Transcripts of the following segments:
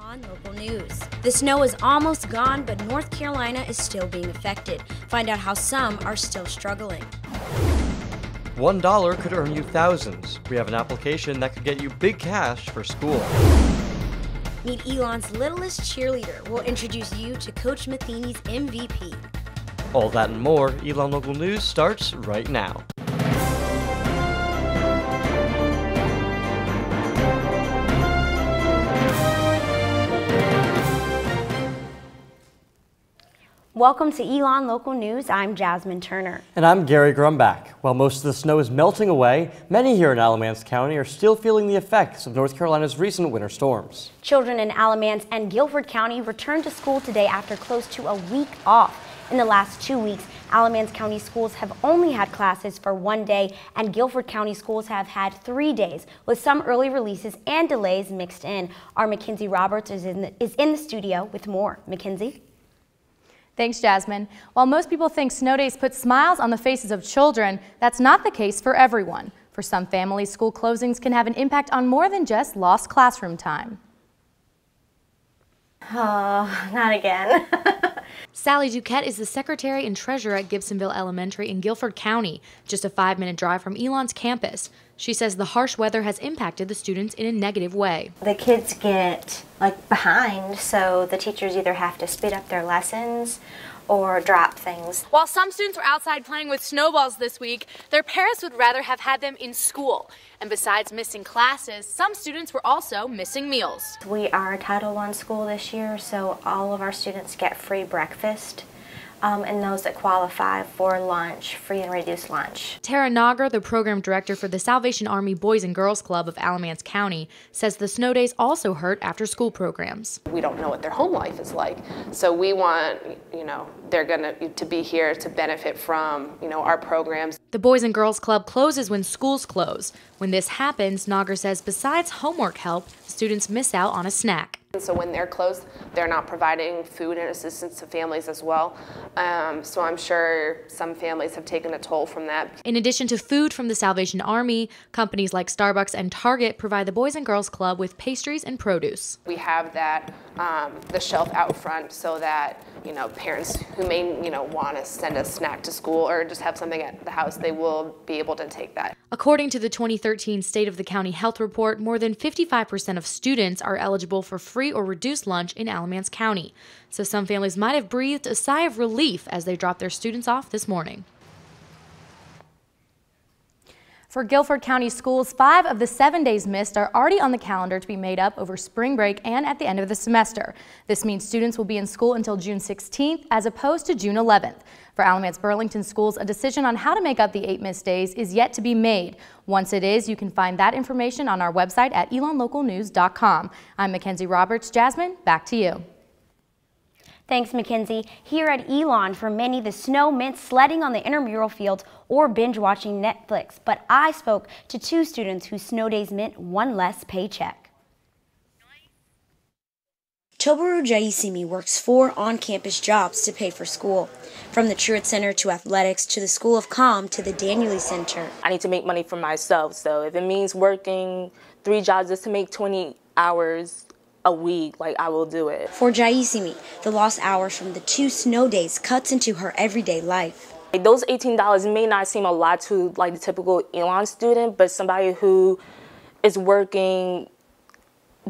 On local news. The snow is almost gone, but North Carolina is still being affected. Find out how some are still struggling. $1 could earn you thousands. We have an application that could get you big cash for school. Meet ELN's littlest cheerleader. We'll introduce you to Coach Matheny's MVP. All that and more, ELN Local News starts right now. Welcome to ELN Local News. I'm Jasmine Turner. And I'm Gary Grumbach. While most of the snow is melting away, many here in Alamance County are still feeling the effects of North Carolina's recent winter storms. Children in Alamance and Guilford County returned to school today after close to a week off. In the last 2 weeks, Alamance County schools have only had classes for 1 day, and Guilford County schools have had 3 days, with some early releases and delays mixed in. Our Mackenzie Roberts is in the studio with more. Mackenzie? Thanks, Jasmine. While most people think snow days put smiles on the faces of children, that's not the case for everyone. For some families, school closings can have an impact on more than just lost classroom time. Oh, not again. Sally Duquette is the secretary and treasurer at Gibsonville Elementary in Guilford County, just a 5-minute drive from ELN's campus. She says the harsh weather has impacted the students in a negative way. The kids get behind, so the teachers either have to speed up their lessons or drop things. While some students were outside playing with snowballs this week, their parents would rather have had them in school. And besides missing classes, some students were also missing meals. We are a Title I school this year, so all of our students get free breakfast. And those that qualify for lunch, free and reduced lunch. Tara Nagar, the program director for the Salvation Army Boys and Girls Club of Alamance County, says the snow days also hurt after school programs. We don't know what their home life is like, so we want, they're going to be here to benefit from, our programs. The Boys and Girls Club closes when schools close. When this happens, Nagar says besides homework help, students miss out on a snack. So when they're closed, they're not providing food and assistance to families as well. So I'm sure some families have taken a toll from that. In addition to food from the Salvation Army, companies like Starbucks and Target provide the Boys and Girls Club with pastries and produce. We have that, the shelf out front so that, parents who may, want to send a snack to school or just have something at the house, they will be able to take that. According to the 2013 State of the County Health Report, more than 55% of students are eligible for free or reduced lunch in Alamance County. So some families might have breathed a sigh of relief as they dropped their students off this morning. For Guilford County schools, 5 of the 7 days missed are already on the calendar to be made up over spring break and at the end of the semester. This means students will be in school until June 16th as opposed to June 11th. For Alamance Burlington schools, a decision on how to make up the 8 missed days is yet to be made. Once it is, you can find that information on our website at elonlocalnews.com. I'm Mackenzie Roberts. Jasmine, back to you. Thanks, Mackenzie. Here at ELN, for many, the snow meant sledding on the intramural fields or binge watching Netflix. But I spoke to 2 students whose snow days meant one less paycheck. Tobaru Jaisimi works 4 on-campus jobs to pay for school. From the Truett Center to athletics to the School of Comm to the Danieli Center. I need to make money for myself, so if it means working 3 jobs just to make 20 hours a week, I will do it. For Jaisimi, the lost hours from the 2 snow days cuts into her everyday life. Those $18 may not seem a lot to the typical ELN student, but somebody who is working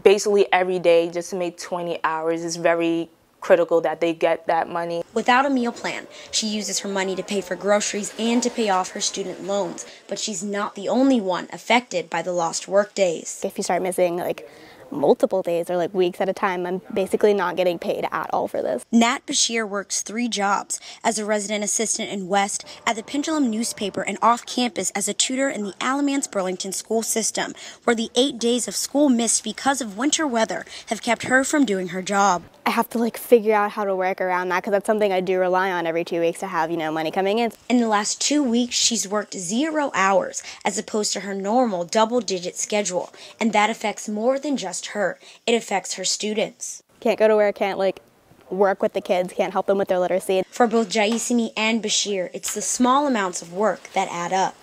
basically every day just to make 20 hours is very critical that they get that money. Without a meal plan, she uses her money to pay for groceries and to pay off her student loans. But she's not the only one affected by the lost work days. If you start missing multiple days or weeks at a time, I'm basically not getting paid at all for this. Nat Bashir works 3 jobs as a resident assistant in West, at the Pendulum newspaper, and off campus as a tutor in the Alamance Burlington school system, where the 8 days of school missed because of winter weather have kept her from doing her job. I have to figure out how to work around that because that's something I do rely on every 2 weeks to have, money coming in. In the last 2 weeks, she's worked 0 hours as opposed to her normal double-digit schedule, and that affects more than just her. It affects her students. Can't go to work, can't work with the kids, can't help them with their literacy. For both Jaisimi and Bashir, it's the small amounts of work that add up.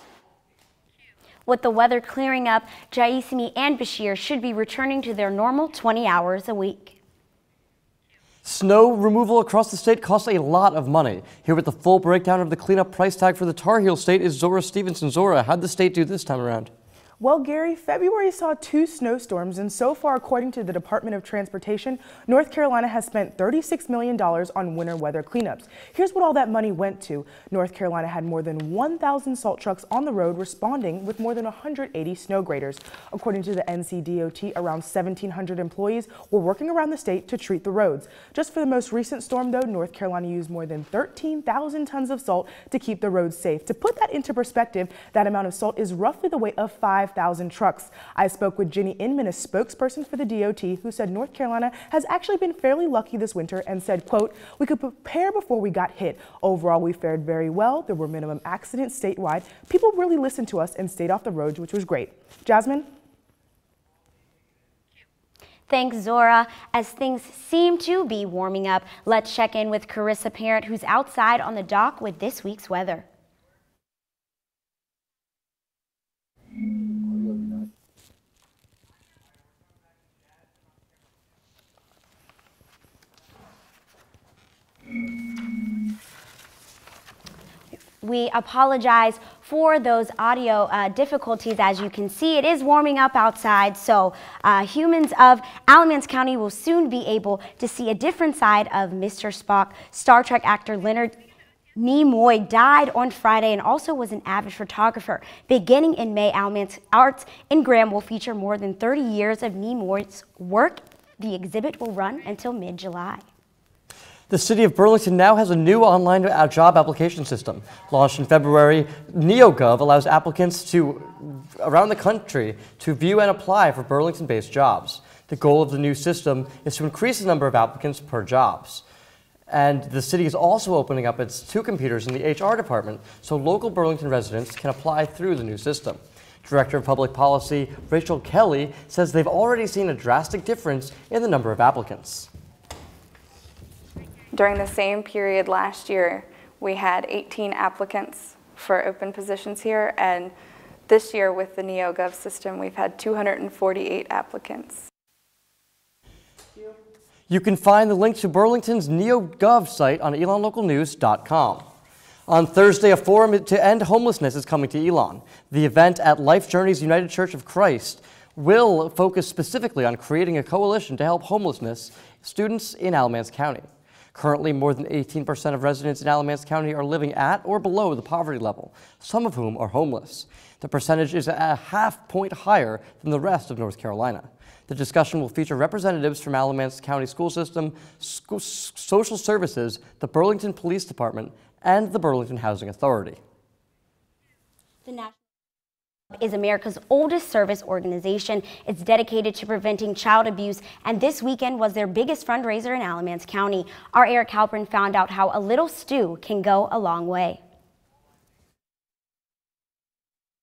With the weather clearing up, Jaisimi and Bashir should be returning to their normal 20 hours a week. Snow removal across the state costs a lot of money. Here with the full breakdown of the cleanup price tag for the Tar Heel state is Zora Stevenson. Zora, how'd the state do this time around? Well, Gary, February saw 2 snowstorms, and so far, according to the Department of Transportation, North Carolina has spent $36 million on winter weather cleanups. Here's what all that money went to. North Carolina had more than 1,000 salt trucks on the road responding with more than 180 snow graders. According to the NCDOT, around 1,700 employees were working around the state to treat the roads. Just for the most recent storm, though, North Carolina used more than 13,000 tons of salt to keep the roads safe. To put that into perspective, that amount of salt is roughly the weight of 5,000 trucks. I spoke with Jenny Inman, a spokesperson for the DOT, who said North Carolina has actually been fairly lucky this winter and said, quote, "We could prepare before we got hit. Overall, we fared very well. There were minimum accidents statewide. People really listened to us and stayed off the roads, which was great." Jasmine? Thanks, Zora. As things seem to be warming up, let's check in with Carissa Parent, who's outside on the dock with this week's weather. We apologize for those audio difficulties. As you can see, it is warming up outside, so humans of Alamance County will soon be able to see a different side of Mr. Spock. Star Trek actor Leonard Nimoy died on Friday and also was an avid photographer. Beginning in May, Alamance Arts in Graham will feature more than 30 years of Nimoy's work. The exhibit will run until mid-July. The city of Burlington now has a new online job application system. Launched in February, NeoGov allows applicants around the country to view and apply for Burlington-based jobs. The goal of the new system is to increase the number of applicants per jobs. And the city is also opening up its 2 computers in the HR department so local Burlington residents can apply through the new system. Director of Public Policy Rachel Kelly says they've already seen a drastic difference in the number of applicants. During the same period last year, we had 18 applicants for open positions here, and this year with the NeoGov system, we've had 248 applicants. You can find the link to Burlington's NeoGov site on elonlocalnews.com. On Thursday, a forum to end homelessness is coming to Elon. The event at Life Journeys United Church of Christ will focus specifically on creating a coalition to help homelessness students in Alamance County. Currently, more than 18% of residents in Alamance County are living at or below the poverty level, some of whom are homeless. The percentage is a half point higher than the rest of North Carolina. The discussion will feature representatives from Alamance County School System, Social Services, the Burlington Police Department, and the Burlington Housing Authority. The National is America's oldest service organization. It's dedicated to preventing child abuse, and this weekend was their biggest fundraiser in Alamance County. Our Eric Halpern found out how a little stew can go a long way.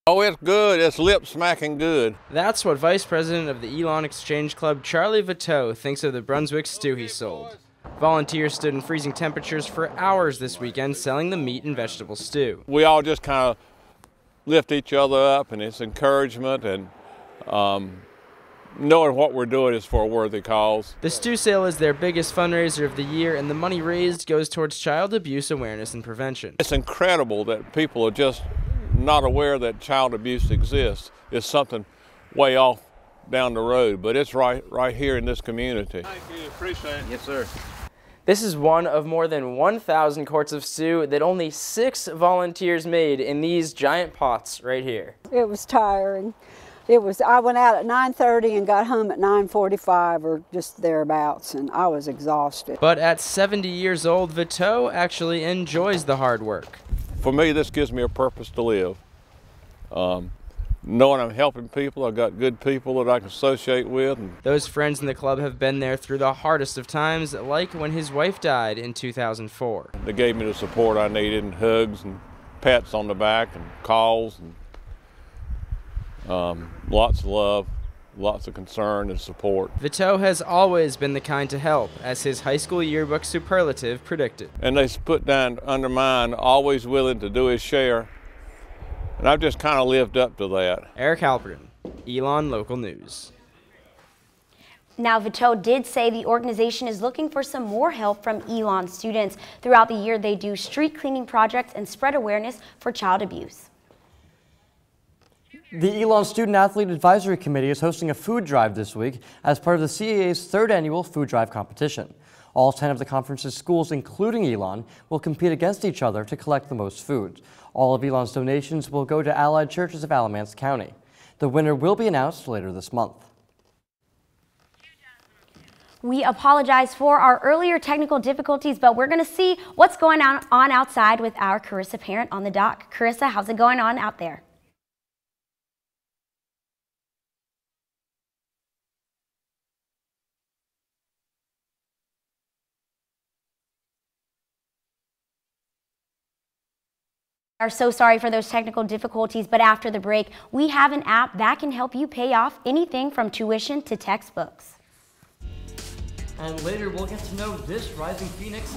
Oh, it's good. It's lip-smacking good. That's what Vice President of the Elon Exchange Club, Charlie Viteau, thinks of the Brunswick stew he sold. Volunteers stood in freezing temperatures for hours this weekend selling the meat and vegetable stew. We all just kind of lift each other up, and it's encouragement, and knowing what we're doing is for a worthy cause. The stew sale is their biggest fundraiser of the year, and the money raised goes towards child abuse awareness and prevention. It's incredible that people are just not aware that child abuse exists. It's something way off down the road, but it's right here in this community. Thank you, appreciate it. Yes, sir. This is one of more than 1,000 quarts of stew that only 6 volunteers made in these giant pots right here. It was tiring. I went out at 9:30 and got home at 9:45 or just thereabouts, and I was exhausted. But at 70 years old, Viteau actually enjoys the hard work. For me, this gives me a purpose to live. Knowing I'm helping people, I've got good people that I can associate with. Those friends in the club have been there through the hardest of times, like when his wife died in 2004. They gave me the support I needed, and hugs and pats on the back and calls, and lots of love, lots of concern and support. Viteau has always been the kind to help, as his high school yearbook superlative predicted. And they put down under mine, always willing to do his share. And I've just kind of lived up to that. Eric Halpern, Elon Local News. Now, Vito did say the organization is looking for some more help from ELN students. Throughout the year, they do street cleaning projects and spread awareness for child abuse. The ELN Student Athlete Advisory Committee is hosting a food drive this week as part of the CAA's third annual food drive competition. All 10 of the conference's schools, including ELN, will compete against each other to collect the most food. All of ELN's donations will go to allied churches of Alamance County. The winner will be announced later this month. We apologize for our earlier technical difficulties, but we're going to see what's going on outside with our Carissa parent on the dock. Carissa, how's it going on out there? Are so sorry for those technical difficulties, but after the break, we have an app that can help you pay off anything from tuition to textbooks. And later, we'll get to know this rising phoenix.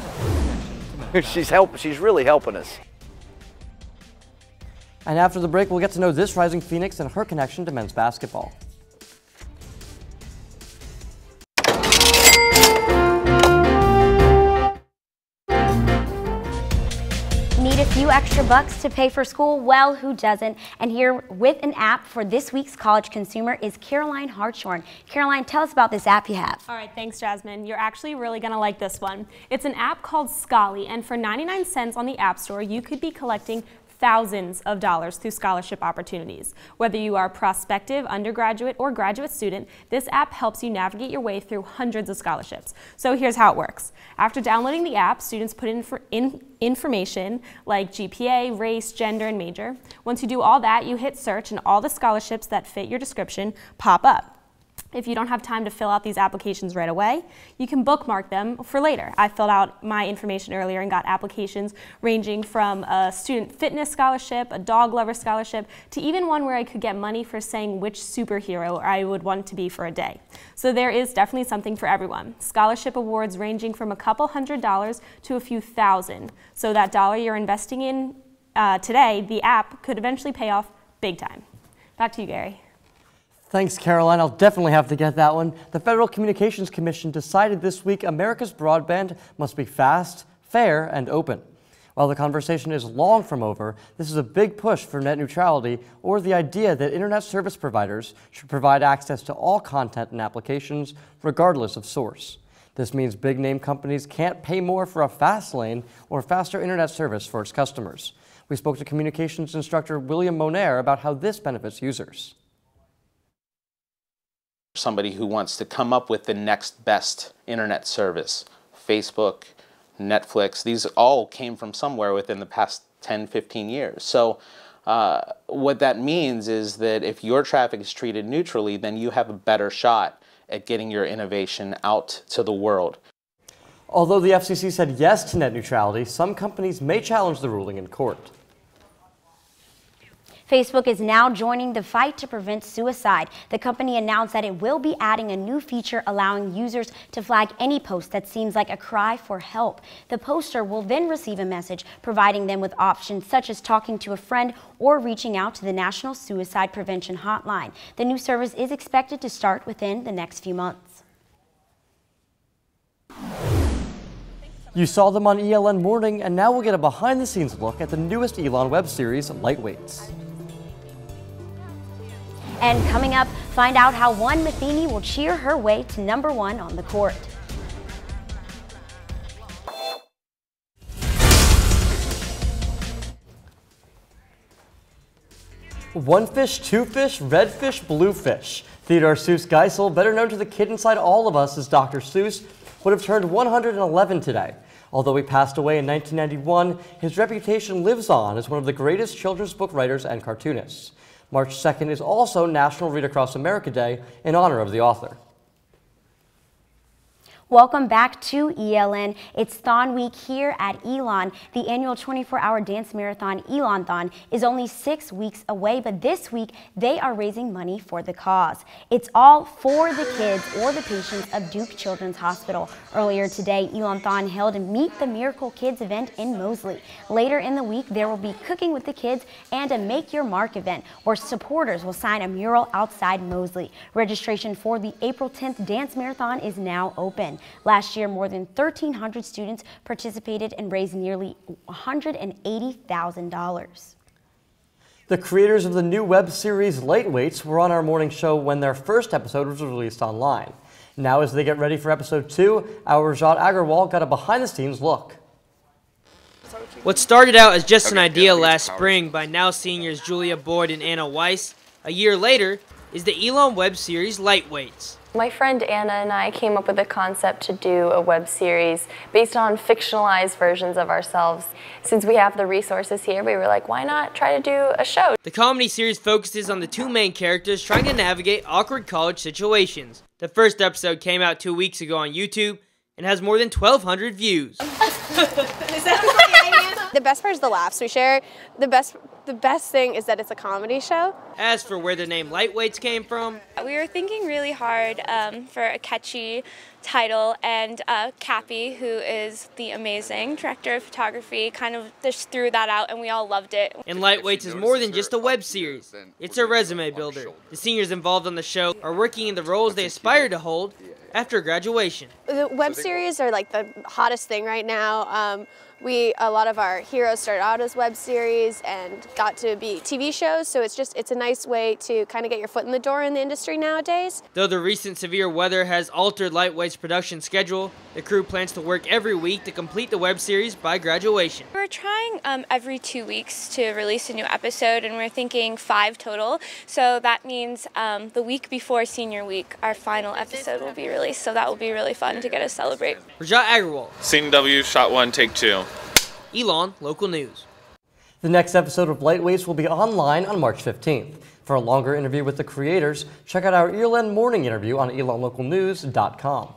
She's really helping us. And after the break, we'll get to know this rising phoenix and her connection to men's basketball. Need a few extra bucks to pay for school? Well, who doesn't? And here with an app for this week's college consumer is Caroline Hartshorn. Caroline, tell us about this app you have. All right, thanks, Jasmine. You're actually really going to like this one. It's an app called Scholly, and for 99 cents on the App Store, you could be collecting thousands of dollars through scholarship opportunities. Whether you are a prospective undergraduate or graduate student, this app helps you navigate your way through hundreds of scholarships. So here's how it works. After downloading the app, students put in information like GPA, race, gender, and major. Once you do all that, you hit search and all the scholarships that fit your description pop up. If you don't have time to fill out these applications right away, you can bookmark them for later. I filled out my information earlier and got applications ranging from a student fitness scholarship, a dog lover scholarship, to even one where I could get money for saying which superhero I would want to be for a day. So there is definitely something for everyone. Scholarship awards ranging from a couple $100s to a few thousand. So that dollar you're investing in today, the app could eventually pay off big time. Back to you, Gary. Thanks, Caroline. I'll definitely have to get that one. The Federal Communications Commission decided this week America's broadband must be fast, fair, and open. While the conversation is long from over, this is a big push for net neutrality, or the idea that internet service providers should provide access to all content and applications, regardless of source. This means big-name companies can't pay more for a fast lane or faster internet service for its customers. We spoke to communications instructor William Monaire about how this benefits users. Somebody who wants to come up with the next best internet service, Facebook, Netflix, these all came from somewhere within the past 10, 15 years. So what that means is that if your traffic is treated neutrally, then you have a better shot at getting your innovation out to the world. Although the FCC said yes to net neutrality, some companies may challenge the ruling in court. Facebook is now joining the fight to prevent suicide. The company announced that it will be adding a new feature allowing users to flag any post that seems like a cry for help. The poster will then receive a message providing them with options such as talking to a friend or reaching out to the National Suicide Prevention Hotline. The new service is expected to start within the next few months. You saw them on ELN Morning, and now we'll get a behind-the-scenes look at the newest ELN web series, Lightweights. And coming up, find out how one Matheny will cheer her way to #1 on the court. One fish, two fish, red fish, blue fish. Theodore Seuss Geisel, better known to the kid inside all of us as Dr. Seuss, would have turned 111 today. Although he passed away in 1991, his reputation lives on as one of the greatest children's book writers and cartoonists. March 2nd is also National Read Across America Day in honor of the author. Welcome back to ELN. It's Thon Week here at Elon. The annual 24-hour dance marathon, Elon-thon, is only 6 weeks away, but this week they are raising money for the cause. It's all for the kids or the patients of Duke Children's Hospital. Earlier today, Elon-thon held a Meet the Miracle Kids event in Mosley. Later in the week, there will be cooking with the kids and a Make Your Mark event where supporters will sign a mural outside Mosley. Registration for the April 10th dance marathon is now open. Last year, more than 1,300 students participated and raised nearly $180,000. The creators of the new web series Lightweights were on our morning show when their first episode was released online. Now, as they get ready for episode 2, our Rajat Agarwal got a behind-the-scenes look. What started out as just an idea last spring by now seniors Julia Boyd and Anna Weiss, a year later, is the Elon web series Lightweights. My friend Anna and I came up with a concept to do a web series based on fictionalized versions of ourselves. Since we have the resources here, we were like, why not try to do a show? The comedy series focuses on the two main characters trying to navigate awkward college situations. The first episode came out 2 weeks ago on YouTube and has more than 1,200 views. The best part is the laughs we share. The best thing is that it's a comedy show. As for where the name Lightweights came from, we were thinking really hard for a catchy title, and Cappy, who is the amazing director of photography, kind of just threw that out and we all loved it. And Lightweights is more than just a web series. It's a resume builder. The seniors involved on the show are working in the roles they aspire to hold after graduation. The web series are like the hottest thing right now. A lot of our heroes started out as web series and got to be TV shows, so it's a nice way to kind of get your foot in the door in the industry nowadays. Though the recent severe weather has altered Lightweight's production schedule, the crew plans to work every week to complete the web series by graduation. We're trying every 2 weeks to release a new episode, and we're thinking 5 total, so that means the week before senior week, our final episode will be released, so that will be really fun to get us celebrate. Rajat Agarwal. Scene W, shot 1, take 2. Elon, local news. The next episode of Lightweights will be online on March 15th. For a longer interview with the creators, check out our ELN morning interview on elonlocalnews.com.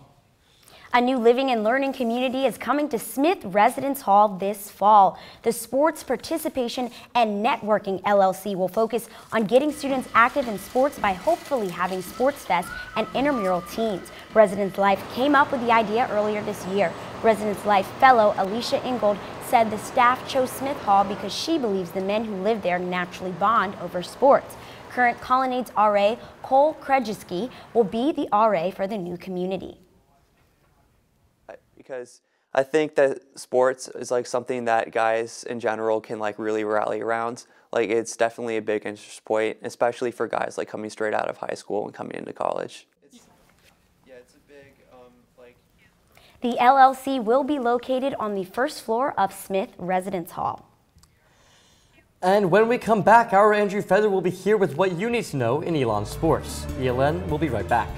A new living and learning community is coming to Smith Residence Hall this fall. The Sports Participation and Networking LLC will focus on getting students active in sports by hopefully having sports fest and intramural teams. Residence Life came up with the idea earlier this year. Residence Life fellow Alicia Ingold said the staff chose Smith Hall because she believes the men who live there naturally bond over sports. Current Colonnades RA Cole Krejewski will be the RA for the new community. Because I think that sports is like something that guys in general can like really rally around. Like it's definitely a big interest point, especially for guys like coming straight out of high school and coming into college. The LLC will be located on the first floor of Smith Residence Hall. And when we come back, our Andrew Feather will be here with what you need to know in Elon sports. ELN will be right back.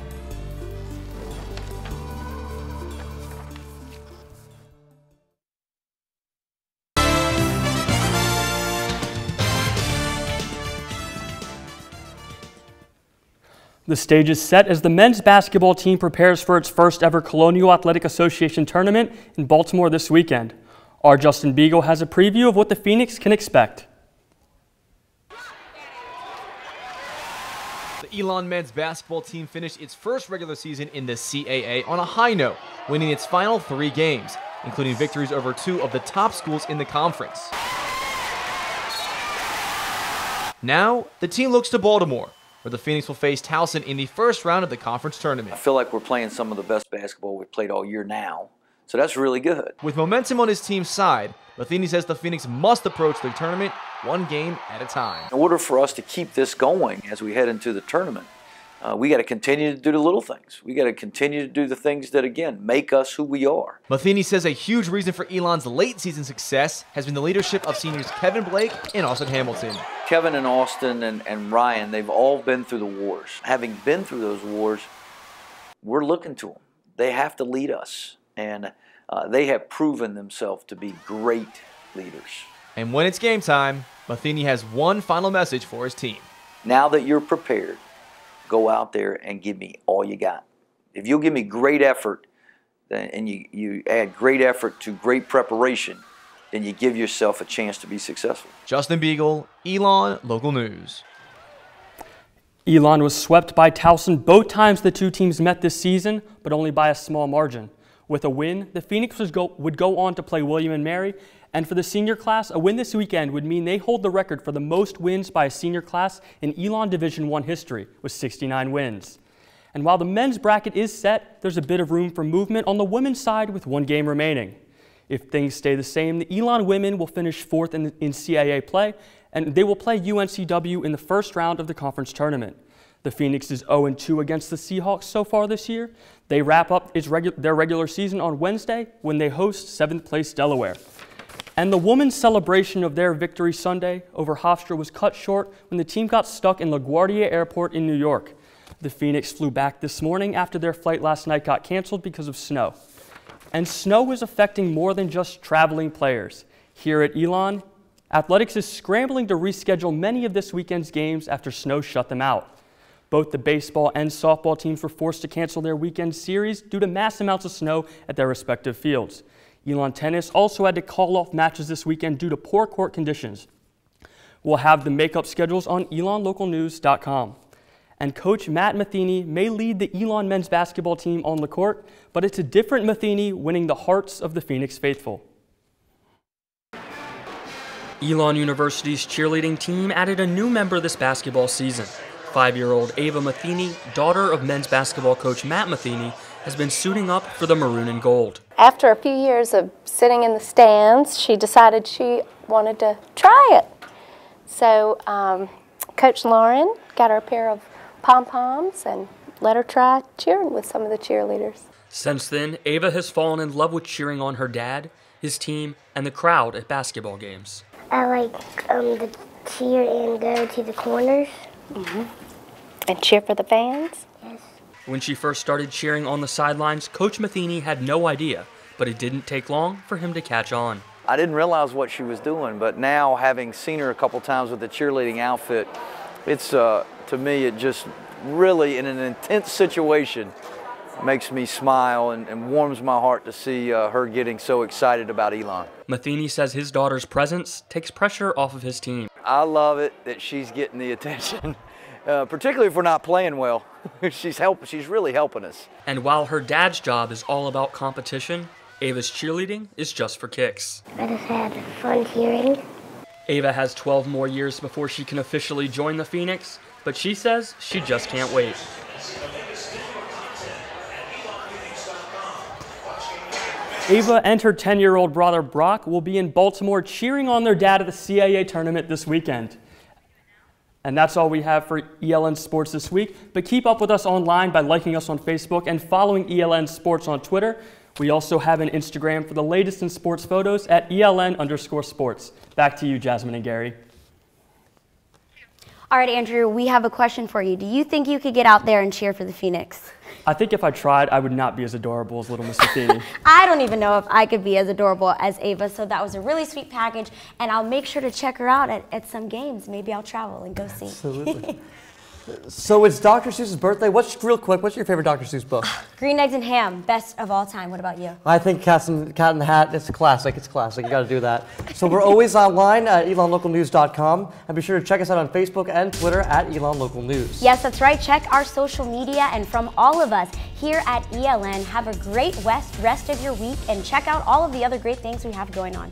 The stage is set as the men's basketball team prepares for its first ever Colonial Athletic Association tournament in Baltimore this weekend. Our Justin Beagle has a preview of what the Phoenix can expect. The Elon men's basketball team finished its first regular season in the CAA on a high note, winning its final 3 games, including victories over 2 of the top schools in the conference. Now, the team looks to Baltimore, where the Phoenix will face Towson in the first round of the conference tournament. I feel like we're playing some of the best basketball we've played all year now, so that's really good. With momentum on his team's side, Matheny says the Phoenix must approach the tournament 1 game at a time. In order for us to keep this going as we head into the tournament, we got to continue to do the little things. We got to continue to do the things that, again, make us who we are. Matheny says a huge reason for Elon's late season success has been the leadership of seniors Kevin Blake and Austin Hamilton. Kevin and Austin and Ryan, they've all been through the wars. Having been through those wars, we're looking to them. They have to lead us, and they have proven themselves to be great leaders. And when it's game time, Matheny has one final message for his team. Now that you're prepared, go out there and give me all you got. If you'll give me great effort, and you add great effort to great preparation, then you give yourself a chance to be successful. Justin Beagle, Elon Local News. Elon was swept by Towson both times the two teams met this season, but only by a small margin. With a win, the Phoenix would go on to play William & Mary, and for the senior class, a win this weekend would mean they hold the record for the most wins by a senior class in Elon Division I history, with 69 wins. And while the men's bracket is set, there's a bit of room for movement on the women's side with one game remaining. If things stay the same, the Elon women will finish fourth in CAA play, and they will play UNCW in the first round of the conference tournament. The Phoenix is 0-2 against the Seahawks so far this year. They wrap up their regular season on Wednesday when they host 7th place Delaware. And the women's celebration of their victory Sunday over Hofstra was cut short when the team got stuck in LaGuardia Airport in New York. The Phoenix flew back this morning after their flight last night got canceled because of snow. And snow is affecting more than just traveling players. Here at Elon, athletics is scrambling to reschedule many of this weekend's games after snow shut them out. Both the baseball and softball teams were forced to cancel their weekend series due to mass amounts of snow at their respective fields. Elon Tennis also had to call off matches this weekend due to poor court conditions. We'll have the makeup schedules on elonlocalnews.com. And Coach Matt Matheny may lead the Elon men's basketball team on the court, but it's a different Matheny winning the hearts of the Phoenix faithful. Elon University's cheerleading team added a new member this basketball season. 5-year-old Ava Matheny, daughter of men's basketball coach Matt Matheny, has been suiting up for the maroon and gold. After a few years of sitting in the stands, she decided she wanted to try it. So Coach Lauren got her a pair of pom-poms and let her try cheering with some of the cheerleaders. Since then, Ava has fallen in love with cheering on her dad, his team, and the crowd at basketball games. I like to cheer and go to the corners. And cheer for the fans? Yes. When she first started cheering on the sidelines, Coach Matheny had no idea, but it didn't take long for him to catch on. I didn't realize what she was doing, but now having seen her a couple times with the cheerleading outfit, it's to me it just really, in an intense situation, makes me smile and warms my heart to see her getting so excited about Elon. Matheny says his daughter's presence takes pressure off of his team. I love it that she's getting the attention, particularly if we're not playing well. She's really helping us. And while her dad's job is all about competition, Ava's cheerleading is just for kicks. I just had fun cheering. Ava has 12 more years before she can officially join the Phoenix, but she says she just can't wait. Ava and her 10-year-old brother Brock will be in Baltimore cheering on their dad at the CAA tournament this weekend. And that's all we have for ELN Sports this week, but keep up with us online by liking us on Facebook and following ELN Sports on Twitter. We also have an Instagram for the latest in sports photos at ELN_sports. Back to you, Jasmine and Gary. All right, Andrew, we have a question for you. Do you think you could get out there and cheer for the Phoenix? I think if I tried, I would not be as adorable as little Miss Matheny. I don't even know if I could be as adorable as Ava, so that was a really sweet package, and I'll make sure to check her out at some games. Maybe I'll travel and go see. Absolutely. So it's Dr. Seuss's birthday. Real quick, what's your favorite Dr. Seuss book? Green Eggs and Ham, best of all time. What about you? I think Cat in the Hat, it's a classic. It's classic. You got to do that. So we're always online at elonlocalnews.com, and be sure to check us out on Facebook and Twitter at elonlocalnews. Yes, that's right. Check our social media, and from all of us here at ELN, have a great rest of your week, and check out all of the other great things we have going on.